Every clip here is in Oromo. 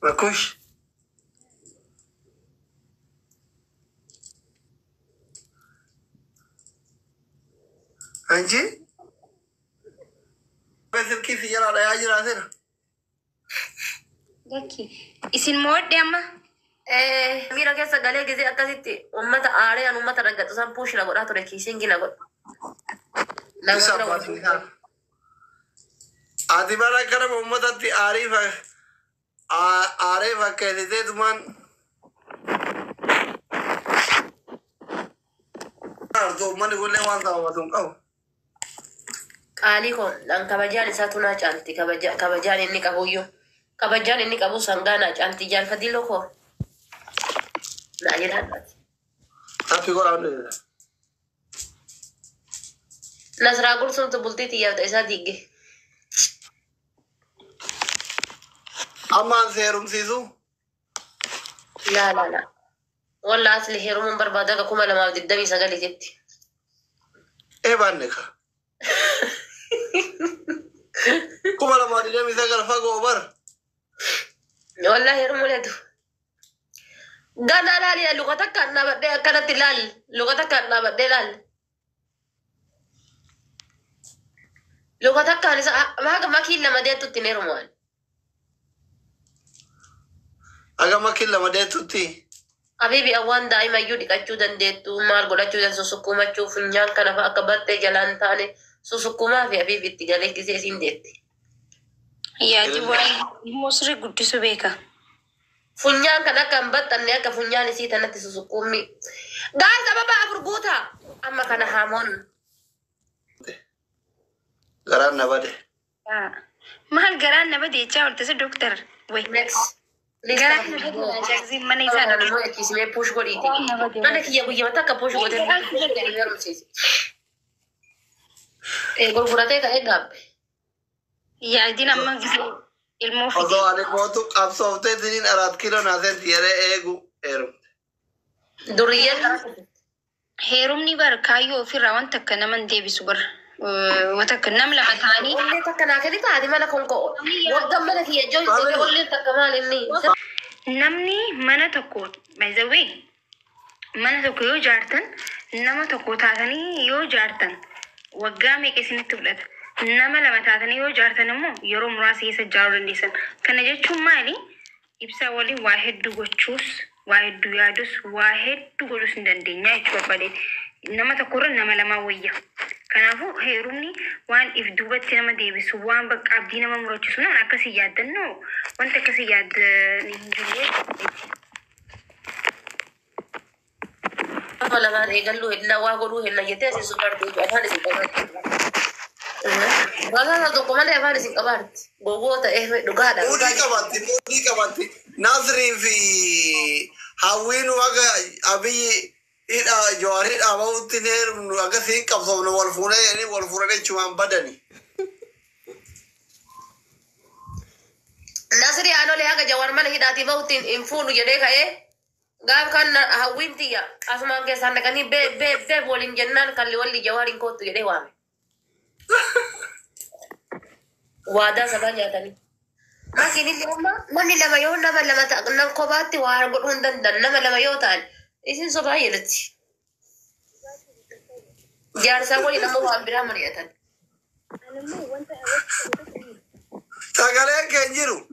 ماكوش انجي بس كيف يلا يا جراتنا لكي اسم مود يا أما ميرا كيسا قالي جزي أكاسيتي ومتا آري أن ومتا رجعت سام بوش لقول هاتو ركي سينجي لقول आदि बारा कर मोहम्मद अति आरिफ आरिफ कहते थे तुमान तो मन बोलने वाला था तुम कहो Ali ko dan kabajaan isa tuna canti kabajaan inni qabu yo kabajaan inni qabu sangana canti jaan fadilo ko na jira tapi ko raun nasra gursum to bulti tiya da isa digge aman serum sisu la walla asli herum barbada ka kuma lama diddabi sagali jetti e banne ka kuma lama diddabi sagal fago bar walla herum ledu gana lali lugata kanna badde kana tilal lugata kanna badde lal lugata kanisa ma makilla madetu tinerumwan aga makilla madetutti Habibi awan daima yudi kacu dan detu mar goda cu dan susukuma cu funyang kana fa akabatte jalan tane susukuma fi habibi tigale kisi sindete يا جواي مصر قدي سبيكا funyang kana kambat tanne ka funyang si tanati susukumi guys ababa afurguta amma kana hamon garan nabade ما هالجران نبدي يتشاور تسي دكتور وي next جران نبدي جاكزي ماني سانا no kisime push gori ti nana kiya buya mataka push gori gol furate ka egab يا دينا ما جزي الموفي although ane motu absorte dinin arat kilo nasen tiere egu erum duriyan هيرومني بار كايو في راوان تكنا من دي بسوبر وتكنا ملما ثاني اللي تكنا كذي تعدي ما لكم كو وقدم لك هي جوي اللي تكمال إني نمني منا تكوت بيزوي منا تكو يو جارتن نما تكو تاثني يو جارتن وقامي كسين تبلد نما لما تاثني يو جارتن مو يروم راسي سجارو دنديسن كان جيتشو مالي إبسا ولي واحد دو تشوس واحد دو يادوس واحد دو غلوس ندندينيا يتشوف بالي نما تكور نما لما ويا كنافو هيرومني وان إفدوبت نما ديبس وان بق عبدي نما مروتشسونا أنا كسي يادنو وانت كسي ياد نينجولي ولا ما رجلوا إلا واقولوا إلا يتأسي سكر دي جوهان سكبرت ولا هذا كمان يفعل سكبرت بوجوتا إيه دكادا ودي كباتي ناظرين في هاوين واقع أبي إذا جواري أبغى تنير واقع سين كبصون والفونة يعني والفونة شوان بدني ناصري أنا ليه جوار من هداتي بوتين إنفون يديك إيه قام كان هاوين تيا أسمع كيسان كاني ب بولين جنان كان لولي جوارين كوت يديه وامي وادا سبا جاتني ما كيني لما نمي لما يو نما لما تقنن قباتي وارغون هندن نما لما يو تان إسين سبا يلتي جار سوي لما هو برا مريتن تاكلين كنجرو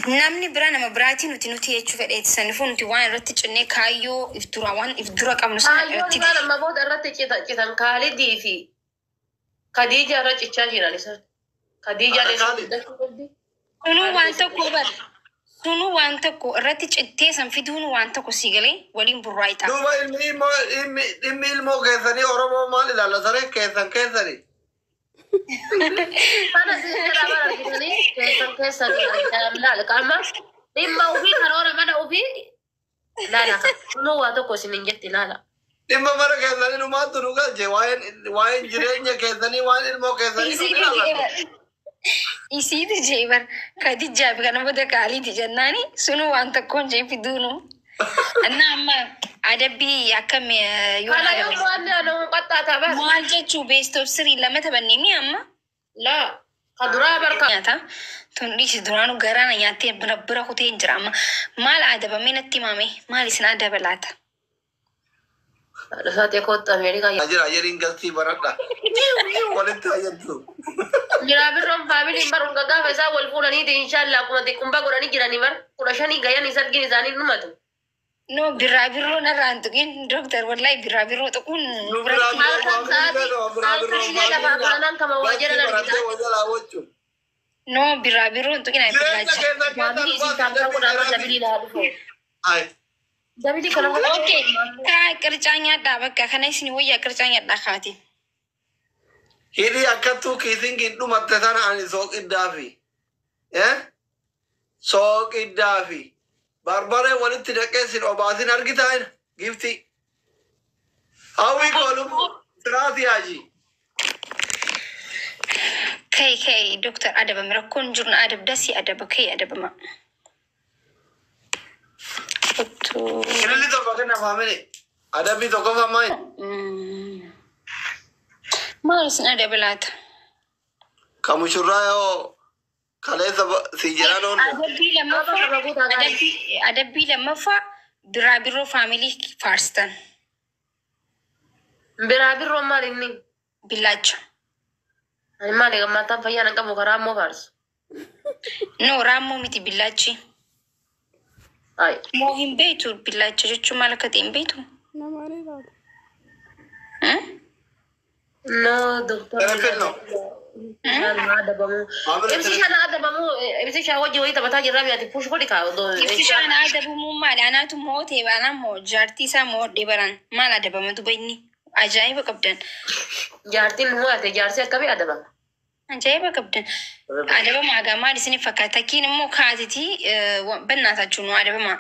namni bira nama biraatiin nuti jechuu fedheeti sanifuu nuti waan irratti cinnee kaayyoo ifdura qabnu sana irratti أيوة أنا ما بود أردت كذا كالدي في خديجة رج إتشاجر على خديجة ليش sunuu waan tokko irratti cittee san fiduun waan tokko siigalee waliin burraayitaa. دوبا إلمي إلمو كيساني أوروبا مالي لا لا سري كيساني أنا سيدنا مرة كذا كيسان لا الكلمة إما أوفي كرورة ما أوفي لا sunuu waa tokko isin jetti laala. Dhimma mara keessanii dhumaattu nu galche waa'een jireenya keessanii waan ilmoo keessanii isiiti jeebar kadijaa fi kana booda kaaliiti jennaani sunuu waan tokkoon jee fiduunu. Anna amma adabbii akkam yoo Kana yoo waan qaxxaataa bara. maal jechuu beestoof sirii lama taphannee mi amma? Laa Kadura barka. nyaata tun dhiisi duraanuu garaana nyaattee bira kutee hin jira amma maal adabamee natti himame maal isin adaba laata? Saate kota Amerika ya. Ajira ajiriin galtii baradha. Walitti ajajju. Jira birroon family barun gagaa fesa wal fuudhanii inshallah kuma kumba godhanii jiranii bar kudha shanii gayan isargin isaanii numatu. No birraa narraan tuqin doktor wallahi birraa tuquun no birraa tuqin ay Dabidi kana okay ka qircaa nyaadhaa bakka kana isin wayyaa qircaa nyaadhaa kaati. Hidhi akkattuu kiisin dhumatte sana ani sooqiddaafi. Sooqiddaafi. Barbaree walitti dhaqeessin obaasin argitaa gifti. Hawwi koolu siraati yaaji. Kay doktor adabame rakkoon jirna adab dasi adaba kay adabama. Ililli tokko kenna faamini. Adabii tokko faamai. Maal isin adaba laata? Kamushurraa yoo kaleessa si jiraan oolu. Adabbii lammaffaa birraa faamilii faarstan. birraa maal inni? Billaacha. Ani maali gammataan fayyaa nan qabu karaa ammoo faarsu. No raammoo miti billaachi. Ay. Moo hin beektu billaacha jechuun maal akka ta'e hin beektu? No, doctor. Ibsishaan wajji wayii taphataa jirraa mi'aati push godhi kaa'u. Ibsishaan adabamuu maali? Anaatu moo teebaanaa moo jaartii isaa moo deebaran maal adabamatu bainni? Ajaa'iba qabdan. Jaartiin moo ate jaarsi akkamii adabama? Ajaa'iba qabdan. Adabama agaa maal isin fakkaata? Takkiin immoo kaatitii bannaasachuun waa adabama.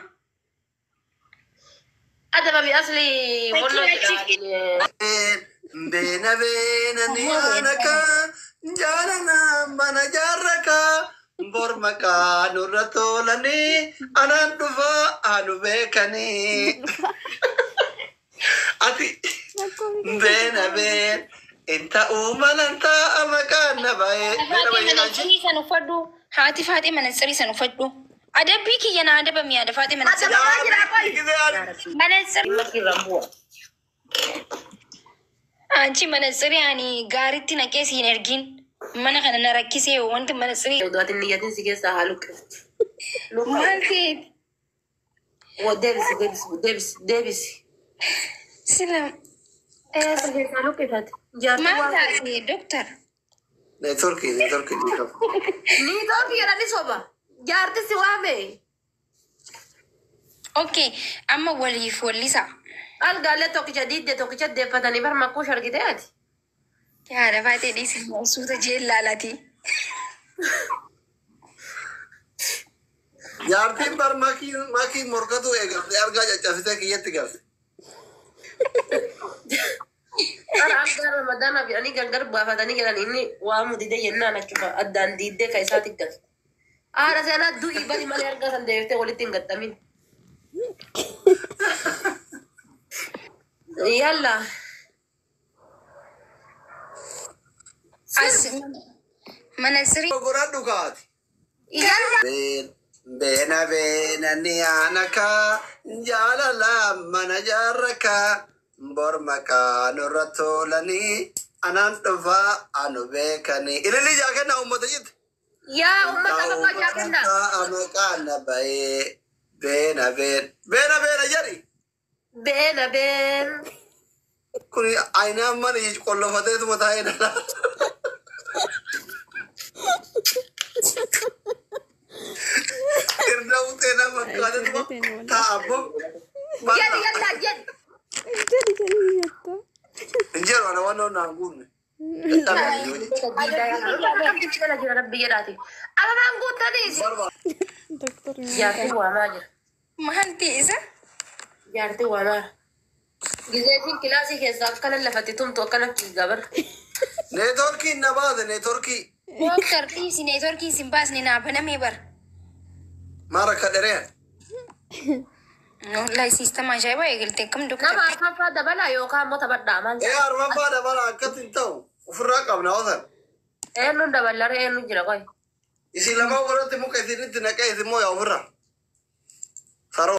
Adabami asli Beena ni anaka jaalana mana jaarraka bormaka nurra tolani anan dhufa anu beekani. Ati beena inta umalanta amakaan na baye. Manasiri san ufadhu haati Faaxee manasiri san ufadhu. Adabbii kiyya na adabami ada Faaxee manasiri. Anchi manasiri ani gaaritti naqee siin ergin mana kana na rakkisee wanti manasiri. Dootin niyyatin si keessa haalu qirti. Maalti? Deebisi. Silam. Haalu qirti. Maal taasise doktor? Networki Ni toki jedhani soba. Jaarti si waame. Okay, amma waliif wallisa. Algaalee tokkicha diidde tokkicha deeffatanii bar makkuu shargite ati. Yaada Faaxee dhiisin suuta jeellaalati. Jaartiin bar makii morkatu eegalte argaa caccabsitee kiyyatti galte. Ara algaa ramadaana jedhanii gargar baafatanii jedhan inni waamu dide yennaan achufa addaan diiddee ka isaati galte. Aara seenaa du'ii bari malee argaa san deebiftee walitti hin gattamin. Yalla. Manasiri. Gogoraa dhugaati. Yalla. Beena ni anaka jaalala mana jaarraka bormaka nurra tolani anan dhufa anu beekani. Ililli jaakenna uummata jitte. Yaa uummata kakkaa jaakenna. Amakaan na baye beena jedhi. Beena. Kuni aynaan mana qollofateetuma taa'ee dhala. Irra uteenaa fakkaatuma taa'abbo. Yalla. Injeru ana waan naan guunne. Ababaan guuttaniis. Jaartii waamaa jira. Maalti isa? Jaartii waamaa. Gizeetiin kilaasii keessaa akkana lafatti tumtu akkana gabar. Neetworkiin na baase neetworkii. Doktor dhiisi neetworkii isin baasne naa banamee bar. Maara ka dheereen. Wallahi siistama ajaa'ibaa eegalte kam doktor. Nama arfaffaa dabalaa yookaan immoo taphadhaa maal jedha? Arfaffaa dabala akkas hin ta'u ofirraa qabna osan. Eenyu dabalare eenyu jira qoy. Isi lama warratti muka isinitti naqee isimmoo yaa ofirra. Saroo.